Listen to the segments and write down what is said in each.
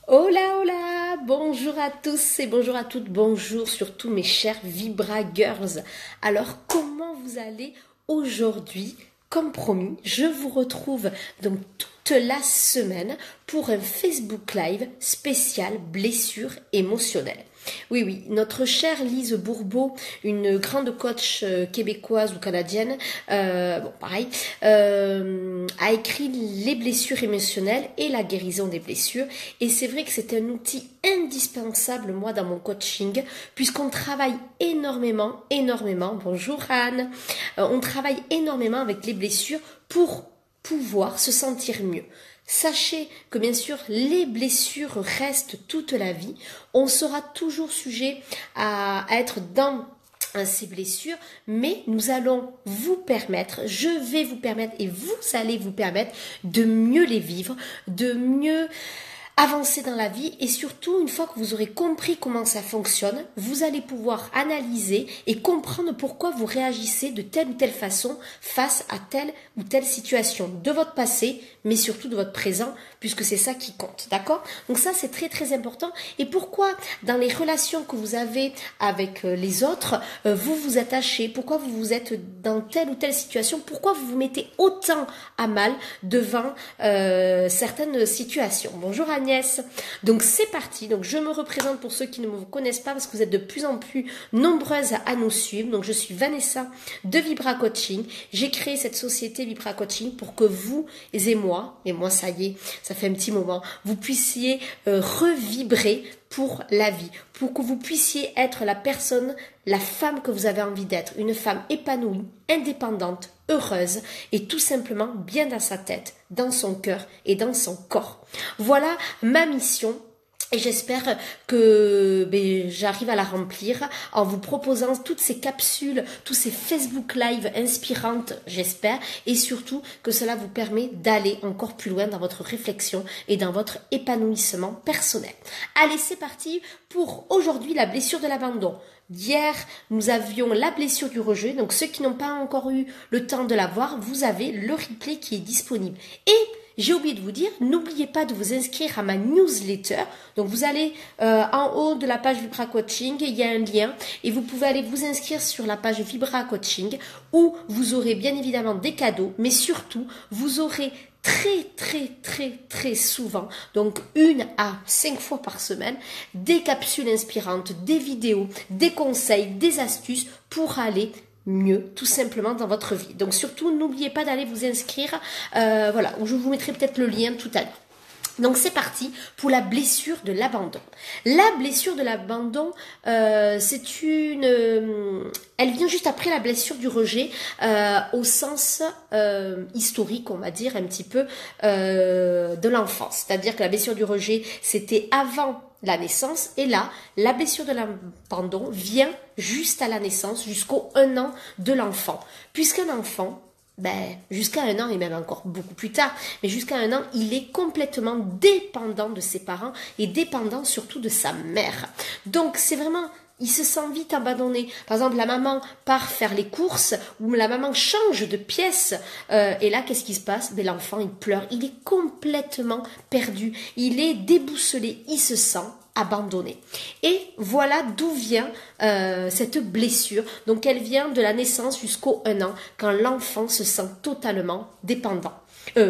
Hola, hola, bonjour à tous et bonjour à toutes, bonjour surtout mes chers Vibra Girls. Alors, comment vous allez aujourd'hui? Comme promis, je vous retrouve donc toute la semaine pour un Facebook Live spécial blessure émotionnelle. Oui, oui, notre chère Lise Bourbeau, une grande coach québécoise ou canadienne, a écrit les blessures émotionnelles et la guérison des blessures. Et c'est vrai que c'est un outil indispensable, moi, dans mon coaching, puisqu'on travaille énormément, bonjour Anne, on travaille énormément avec les blessures pour pouvoir se sentir mieux. Sachez que bien sûr les blessures restent toute la vie, on sera toujours sujet à être dans ces blessures, mais nous allons vous permettre, je vais vous permettre et vous allez vous permettre de mieux les vivre, de mieux avancer dans la vie et surtout, une fois que vous aurez compris comment ça fonctionne, vous allez pouvoir analyser et comprendre pourquoi vous réagissez de telle ou telle façon face à telle ou telle situation de votre passé, mais surtout de votre présent, puisque c'est ça qui compte, d'accord? Donc ça, c'est très très important. Et pourquoi dans les relations que vous avez avec les autres, vous vous attachez? Pourquoi vous vous êtes dans telle ou telle situation? Pourquoi vous vous mettez autant à mal devant certaines situations? Bonjour Agnès. Donc c'est parti, donc je me représente pour ceux qui ne me connaissent pas parce que vous êtes de plus en plus nombreuses à nous suivre. Donc je suis Vanessa de Vibra Coaching. J'ai créé cette société Vibra Coaching pour que vous et moi ça y est, ça fait un petit moment, vous puissiez revibrer pour la vie, pour que vous puissiez être la personne, la femme que vous avez envie d'être, une femme épanouie, indépendante, heureuse et tout simplement bien dans sa tête, dans son cœur et dans son corps. Voilà ma mission. Et j'espère que j'arrive à la remplir en vous proposant toutes ces capsules, tous ces Facebook Live inspirantes, j'espère, et surtout que cela vous permet d'aller encore plus loin dans votre réflexion et dans votre épanouissement personnel. Allez, c'est parti pour aujourd'hui la blessure de l'abandon. Hier, nous avions la blessure du rejet, donc ceux qui n'ont pas encore eu le temps de la voir, vous avez le replay qui est disponible. Et j'ai oublié de vous dire, n'oubliez pas de vous inscrire à ma newsletter. Donc vous allez en haut de la page Vibra Coaching, il y a un lien et vous pouvez aller vous inscrire sur la page Vibra Coaching où vous aurez bien évidemment des cadeaux, mais surtout vous aurez très souvent, donc 1 à 5 fois par semaine, des capsules inspirantes, des vidéos, des conseils, des astuces pour aller mieux, tout simplement dans votre vie. Donc surtout, n'oubliez pas d'aller vous inscrire, voilà, je vous mettrai peut-être le lien tout à l'heure. Donc c'est parti pour la blessure de l'abandon. La blessure de l'abandon, elle vient juste après la blessure du rejet, au sens historique, on va dire un petit peu, de l'enfance. C'est-à-dire que la blessure du rejet, c'était avant la naissance, et là, la blessure de l'abandon vient juste à la naissance, jusqu'au 1 an de l'enfant. Puisqu'un enfant, jusqu'à 1 an et même encore beaucoup plus tard, mais jusqu'à 1 an, il est complètement dépendant de ses parents et dépendant surtout de sa mère. Donc c'est vraiment, il se sent vite abandonné. Par exemple, la maman part faire les courses ou la maman change de pièce et là, qu'est-ce qui se passe? L'enfant, il pleure, il est complètement perdu, il est déboussolé, il se sent abandonné. Et voilà d'où vient cette blessure. Donc elle vient de la naissance jusqu'au 1 an, quand l'enfant se sent totalement dépendant.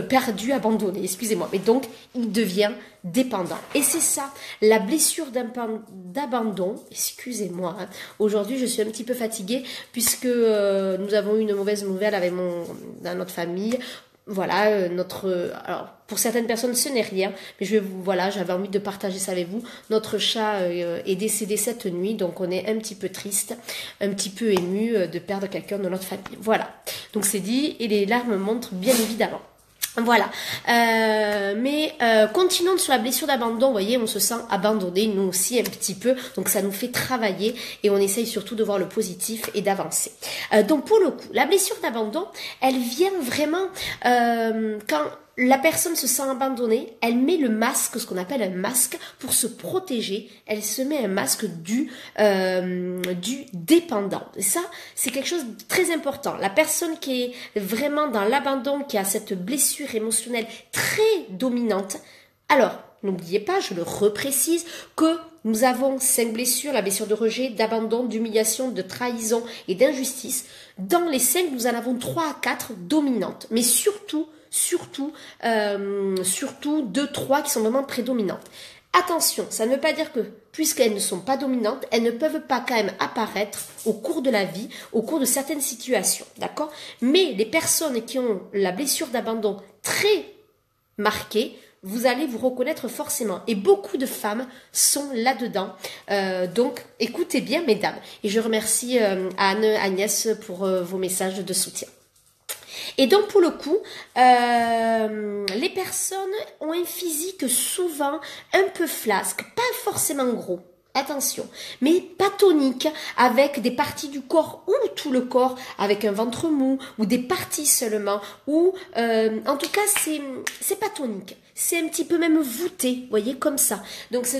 Perdu, abandonné, excusez-moi. Mais donc, il devient dépendant. Et c'est ça, la blessure d'abandon. Excusez-moi, hein. Aujourd'hui, je suis un petit peu fatiguée puisque nous avons eu une mauvaise nouvelle avec dans notre famille. Voilà, alors pour certaines personnes ce n'est rien, mais j'avais envie de partager ça avec vous. Notre chat est décédé cette nuit, donc on est un petit peu triste, un petit peu ému de perdre quelqu'un de notre famille. Voilà, donc c'est dit et les larmes montrent bien évidemment. Voilà, continuons sur la blessure d'abandon. Vous voyez, on se sent abandonné, nous aussi un petit peu, donc ça nous fait travailler et on essaye surtout de voir le positif et d'avancer. Donc pour le coup, la blessure d'abandon, elle vient vraiment quand la personne se sent abandonnée, elle met le masque, ce qu'on appelle un masque, pour se protéger. Elle se met un masque du dépendant. Et ça, c'est quelque chose de très important. La personne qui est vraiment dans l'abandon, qui a cette blessure émotionnelle très dominante, Alors, n'oubliez pas, je le reprécise, que nous avons 5 blessures, la blessure de rejet, d'abandon, d'humiliation, de trahison et d'injustice. Dans les 5, nous en avons 3 à 4 dominantes, mais surtout 2, 3 qui sont vraiment prédominantes. Attention, ça ne veut pas dire que, puisqu'elles ne sont pas dominantes, elles ne peuvent pas quand même apparaître au cours de la vie, au cours de certaines situations, d'accord? Mais les personnes qui ont la blessure d'abandon très marquée, vous allez vous reconnaître forcément. Et beaucoup de femmes sont là-dedans. Donc, écoutez bien, mesdames. Et je remercie Anne, Agnès pour vos messages de soutien. Et donc pour le coup, les personnes ont un physique souvent un peu flasque, pas forcément gros, attention, mais pas tonique, avec des parties du corps ou tout le corps, avec un ventre mou, ou des parties seulement, ou en tout cas c'est pas tonique, c'est un petit peu même voûté, vous voyez, comme ça. Donc ça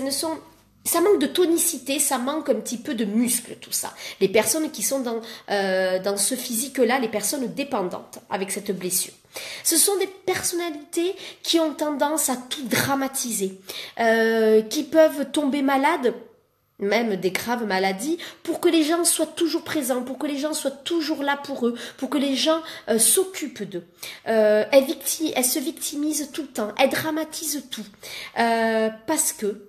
manque de tonicité, ça manque un petit peu de muscle, tout ça. Les personnes qui sont dans ce physique-là, les personnes dépendantes avec cette blessure. Ce sont des personnalités qui ont tendance à tout dramatiser, qui peuvent tomber malades, même des graves maladies, pour que les gens soient toujours présents, pour que les gens soient toujours là pour eux, pour que les gens s'occupent d'eux. Elles se victimisent tout le temps, elles dramatisent tout, parce que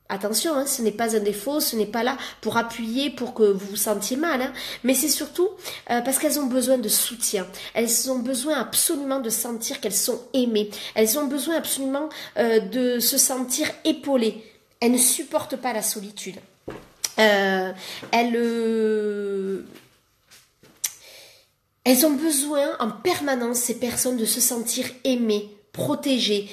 attention, hein, ce n'est pas un défaut, ce n'est pas là pour appuyer, pour que vous vous sentiez mal, hein, mais c'est surtout parce qu'elles ont besoin de soutien. Elles ont besoin absolument de sentir qu'elles sont aimées. Elles ont besoin absolument de se sentir épaulées. Elles ne supportent pas la solitude. Elles ont besoin en permanence, ces personnes, de se sentir aimées, protégées,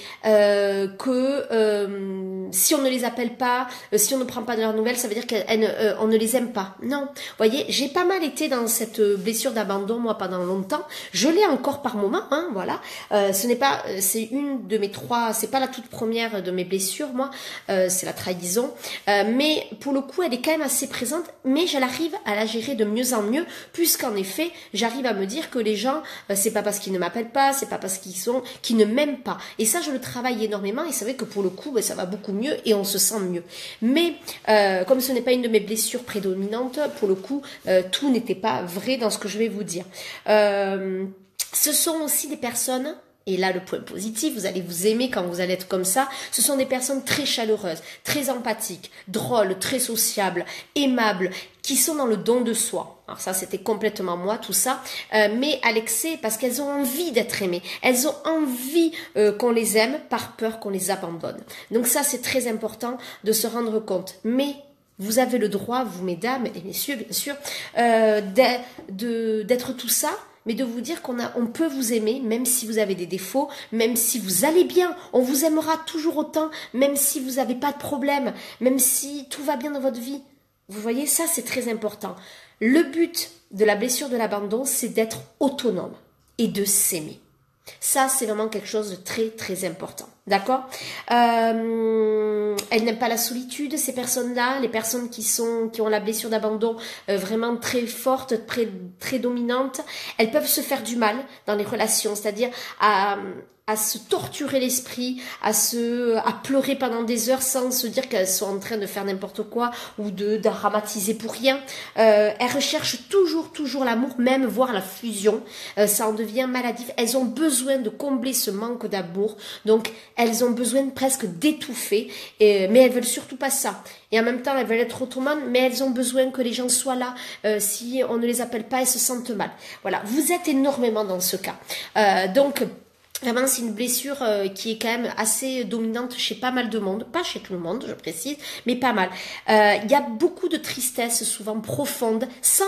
si on ne les appelle pas, si on ne prend pas de leurs nouvelles, ça veut dire qu'on ne les aime pas. Non, vous voyez, j'ai pas mal été dans cette blessure d'abandon, moi, pendant longtemps. Je l'ai encore par moment, hein, voilà. C'est une de mes 3, c'est pas la toute première de mes blessures, moi, c'est la trahison. Mais pour le coup, elle est quand même assez présente, mais j'arrive à la gérer de mieux en mieux, puisqu'en effet, j'arrive à me dire que les gens, c'est pas parce qu'ils ne m'appellent pas, c'est pas parce qu'ils ne m'aiment pas. Et ça, je le travaille énormément, et c'est vrai que pour le coup, ça va beaucoup mieux et on se sent mieux. Mais comme ce n'est pas une de mes blessures prédominantes, pour le coup, tout n'était pas vrai dans ce que je vais vous dire. Ce sont aussi des personnes, et là le point positif, vous allez vous aimer quand vous allez être comme ça, ce sont des personnes très chaleureuses, très empathiques, drôles, très sociables, aimables, qui sont dans le don de soi. Alors ça, c'était complètement moi, tout ça, mais à l'excès, parce qu'elles ont envie d'être aimées. Elles ont envie qu'on les aime par peur qu'on les abandonne. Donc ça, c'est très important de se rendre compte. Mais vous avez le droit, vous mesdames et messieurs, bien sûr, d'être tout ça, mais de vous dire on peut vous aimer, même si vous avez des défauts, même si vous allez bien, on vous aimera toujours autant, même si vous n'avez pas de problème, même si tout va bien dans votre vie. Vous voyez, ça c'est très important. Le but de la blessure de l'abandon, c'est d'être autonome et de s'aimer. Ça, c'est vraiment quelque chose de très, très important. D'accord? Elles n'aiment pas la solitude, ces personnes-là, les personnes qui ont la blessure d'abandon vraiment très forte, très dominante. Elles peuvent se faire du mal dans les relations, c'est-à-dire à se torturer l'esprit, à pleurer pendant des heures sans se dire qu'elles sont en train de faire n'importe quoi ou de dramatiser pour rien. Elles recherchent toujours l'amour, même voire la fusion. Ça en devient maladif. Elles ont besoin de combler ce manque d'amour. Donc, elles ont besoin presque d'étouffer. Mais elles veulent surtout pas ça. Et en même temps, elles veulent être autonomes, mais elles ont besoin que les gens soient là. Si on ne les appelle pas, elles se sentent mal. Voilà. Vous êtes énormément dans ce cas. Donc, vraiment, c'est une blessure qui est quand même assez dominante chez pas mal de monde. Pas chez tout le monde, je précise, mais pas mal. Il y a beaucoup de tristesse, souvent profonde, sans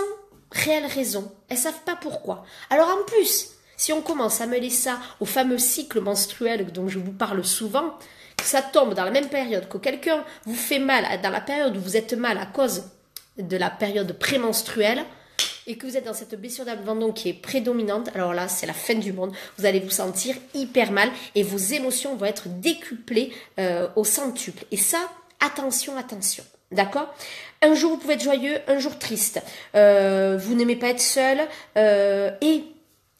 réelle raison. Elles savent pas pourquoi. Alors en plus, si on commence à mêler ça au fameux cycle menstruel dont je vous parle souvent, que ça tombe dans la même période, que quelqu'un vous fait mal dans la période où vous êtes mal à cause de la période prémenstruelle, et que vous êtes dans cette blessure d'abandon qui est prédominante, alors là, c'est la fin du monde. Vous allez vous sentir hyper mal et vos émotions vont être décuplées au centuple. Et ça, attention. D'accord? Un jour, vous pouvez être joyeux, un jour triste. Vous n'aimez pas être seul et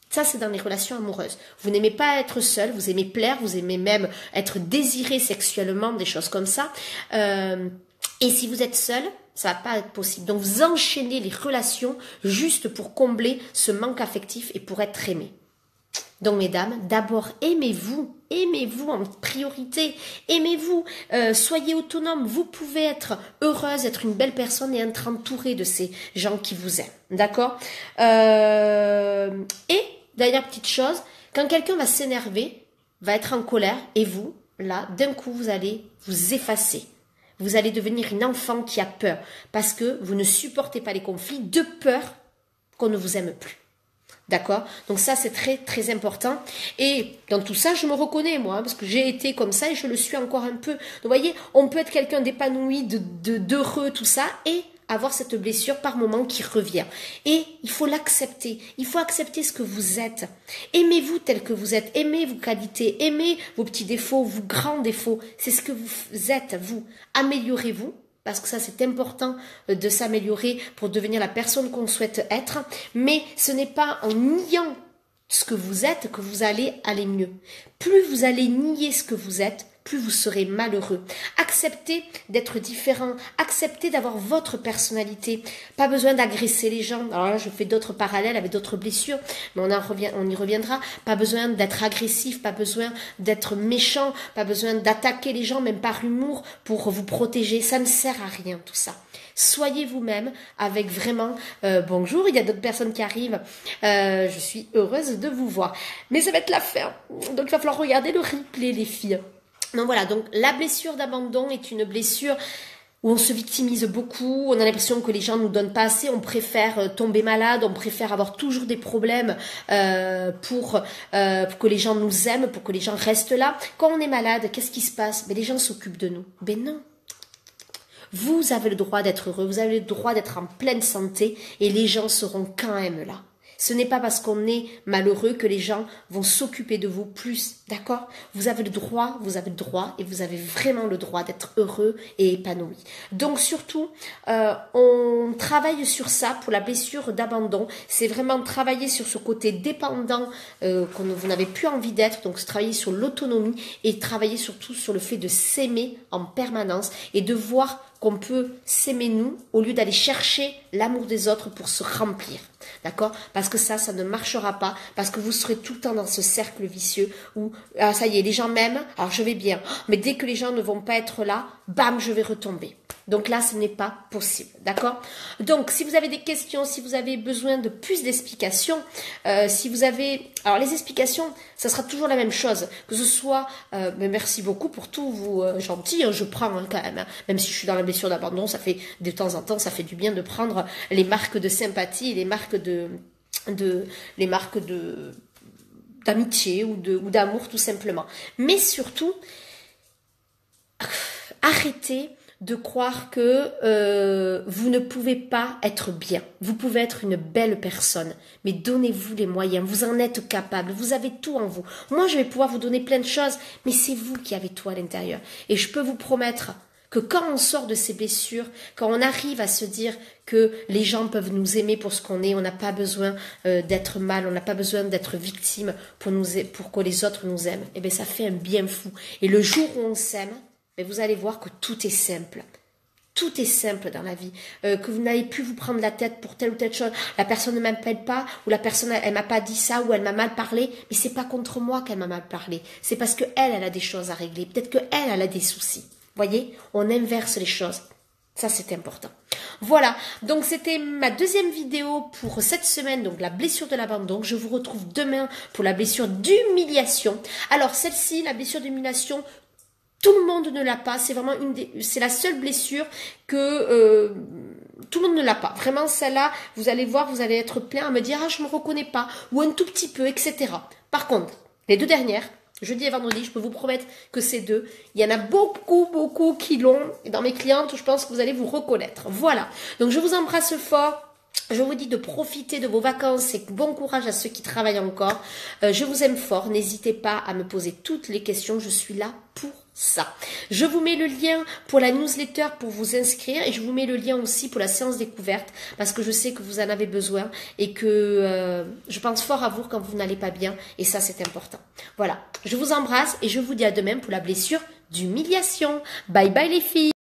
Ça, c'est dans les relations amoureuses. Vous n'aimez pas être seul, vous aimez plaire, vous aimez même être désiré sexuellement, des choses comme ça. Et si vous êtes seul, ça va pas être possible. Donc, vous enchaînez les relations juste pour combler ce manque affectif et pour être aimé. Donc, mesdames, d'abord, aimez-vous en priorité, aimez-vous, soyez autonome, vous pouvez être heureuse, être une belle personne et être entourée de ces gens qui vous aiment, d'accord? Et, dernière petite chose, quand quelqu'un va s'énerver, va être en colère, et vous, là, d'un coup, vous allez vous effacer. Vous allez devenir une enfant qui a peur, parce que vous ne supportez pas les conflits de peur qu'on ne vous aime plus. D'accord? Donc ça, c'est très, très important. Et dans tout ça, je me reconnais, moi, parce que j'ai été comme ça et je le suis encore un peu. Donc, vous voyez, on peut être quelqu'un d'épanoui, d'heureux, tout ça, et avoir cette blessure par moment qui revient. Et il faut l'accepter. Il faut accepter ce que vous êtes. Aimez-vous tel que vous êtes. Aimez vos qualités. Aimez vos petits défauts, vos grands défauts. C'est ce que vous êtes, vous. Améliorez-vous. Parce que ça, c'est important de s'améliorer pour devenir la personne qu'on souhaite être. Mais ce n'est pas en niant ce que vous êtes que vous allez aller mieux. Plus vous allez nier ce que vous êtes, plus vous serez malheureux. Acceptez d'être différent, acceptez d'avoir votre personnalité. Pas besoin d'agresser les gens. Alors là, je fais d'autres parallèles avec d'autres blessures, mais on y reviendra. Pas besoin d'être agressif, pas besoin d'être méchant, pas besoin d'attaquer les gens, même par humour, pour vous protéger. Ça ne sert à rien, tout ça. Soyez vous-même avec vraiment bonjour, il y a d'autres personnes qui arrivent, je suis heureuse de vous voir. Mais ça va être la fin, donc il va falloir regarder le replay, les filles. Donc voilà, donc la blessure d'abandon est une blessure où on se victimise beaucoup, on a l'impression que les gens nous donnent pas assez, on préfère tomber malade, on préfère avoir toujours des problèmes pour que les gens nous aiment, pour que les gens restent là. Quand on est malade, qu'est-ce qui se passe? Mais les gens s'occupent de nous. Ben non. Vous avez le droit d'être heureux, vous avez le droit d'être en pleine santé et les gens seront quand même là. Ce n'est pas parce qu'on est malheureux que les gens vont s'occuper de vous plus, d'accord? Vous avez le droit et vous avez vraiment le droit d'être heureux et épanoui. Donc surtout, on travaille sur ça pour la blessure d'abandon. C'est vraiment travailler sur ce côté dépendant vous n'avez plus envie d'être. Donc travailler sur l'autonomie et travailler surtout sur le fait de s'aimer en permanence et de voir qu'on peut s'aimer nous au lieu d'aller chercher l'amour des autres pour se remplir. D'accord? Parce que ça ne marchera pas, parce que vous serez tout le temps dans ce cercle vicieux où, ah, ça y est, les gens m'aiment, alors je vais bien. Mais dès que les gens ne vont pas être là, bam, je vais retomber. Donc là, ce n'est pas possible. D'accord? Donc, si vous avez des questions, si vous avez besoin de plus d'explications, si vous avez... Alors, les explications, ça sera toujours la même chose. Que ce soit... mais merci beaucoup pour tout, vous gentils, je prends quand même. Même si je suis dans la blessure d'abandon, ça fait de temps en temps, ça fait du bien de prendre les marques de sympathie, les marques d'amitié ou d'amour tout simplement. Mais surtout, arrêtez de croire que vous ne pouvez pas être bien. Vous pouvez être une belle personne, mais donnez-vous les moyens. Vous en êtes capable. Vous avez tout en vous. Moi, je vais pouvoir vous donner plein de choses, mais c'est vous qui avez tout à l'intérieur. Et je peux vous promettre que quand on sort de ces blessures, quand on arrive à se dire que les gens peuvent nous aimer pour ce qu'on est, on n'a pas besoin d'être mal, on n'a pas besoin d'être victime pour que les autres nous aiment, et bien ça fait un bien fou. Et le jour où on s'aime, mais vous allez voir que tout est simple. Tout est simple dans la vie. Que vous n'allez plus vous prendre la tête pour telle ou telle chose. La personne ne m'appelle pas, ou la personne, elle m'a pas dit ça, ou elle m'a mal parlé. Mais c'est pas contre moi qu'elle m'a mal parlé. C'est parce que elle a des choses à régler. Peut-être que elle a des soucis. Voyez, on inverse les choses. Ça, c'est important. Voilà, donc c'était ma deuxième vidéo pour cette semaine, donc la blessure de l'abandon. Je vous retrouve demain pour la blessure d'humiliation. Alors, celle-ci, la blessure d'humiliation, tout le monde ne l'a pas, c'est vraiment c'est la seule blessure que tout le monde ne l'a pas. Vraiment, celle-là, vous allez voir, vous allez être plein à me dire « Ah, je me reconnais pas » ou un tout petit peu, etc. Par contre, les deux dernières, jeudi et vendredi, je peux vous promettre que ces deux, il y en a beaucoup qui l'ont. Et dans mes clientes, je pense que vous allez vous reconnaître. Voilà, donc je vous embrasse fort. Je vous dis de profiter de vos vacances et bon courage à ceux qui travaillent encore. Je vous aime fort. N'hésitez pas à me poser toutes les questions. Je suis là pour ça. Je vous mets le lien pour la newsletter pour vous inscrire et je vous mets le lien aussi pour la séance découverte parce que je sais que vous en avez besoin et que je pense fort à vous quand vous n'allez pas bien et ça c'est important. Voilà, je vous embrasse et je vous dis à demain pour la blessure d'humiliation. Bye bye les filles.